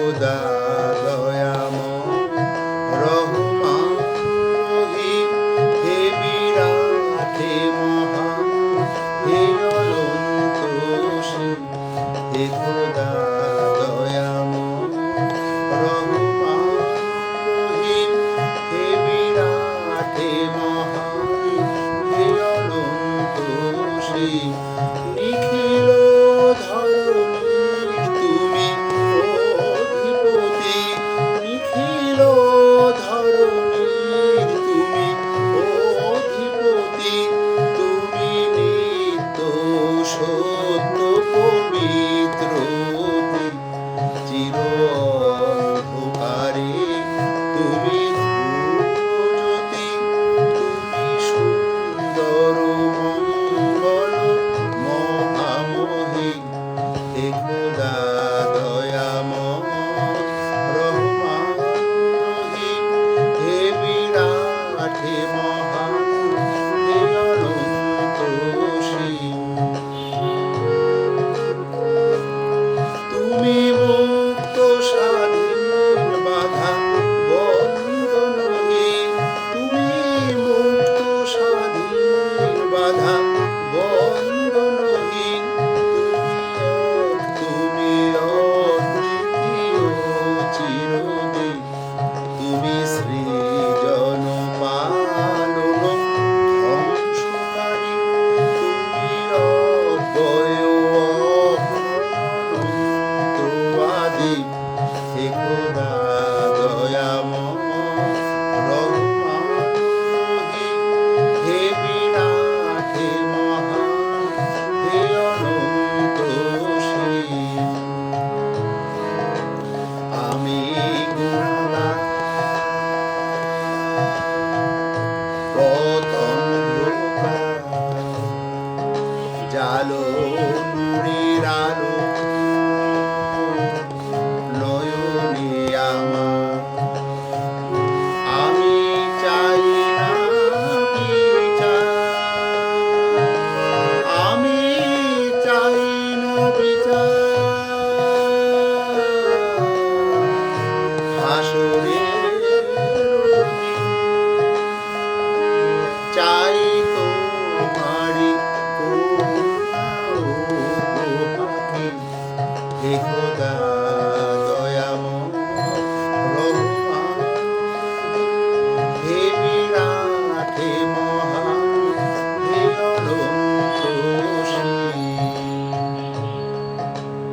খোদা দয়াময় রহমান রহিম, হে বিরাট হে মহান, হে অনন্ত অসীম, হে খোদা দয়াময় রহমান রহিম, হে বিরাট হে মহান, হে অনন্ত অসীম। নিখিল ধরণীর তুমি অধিপতি, নিখিল ধরণীর তুমি অধিপতি, তুমি নিত্য সত্য পবিত্রতি, চির অন্ধকারে তুমি ধ্রুবজ্যোতি, তুমি সুন্দর মঙ্গল মহামহিম, হে খোদা দয়াময় রহমান রহিম, হে বিরাট হে মহান, হে অনন্ত অসীম। তুমি মুক্ত স্বাধীন বাধা বন্ধনহীন, তুমি মুক্ত স্বাধীন বাধা বন্ধনহীন, তুমি অদ্বিতীয় চিরদিন, তুমি সৃজন পালন ধ্বংসকারী, তুমি অব্যয় অনন্তবাদী, হে খোদা দয়াময় রহমান রহিম, হে বিরাট হে মহান, হে অনন্ত অসীম। আমি গুণগান পথ অন্ধকার, জালো নূরের আলো নয়নে আমার, আমি চাই না বিচার, আমি চাই না বিচার, হাসরের দিন চাই তোমারি করুণা ও হাকিম, হে খোদা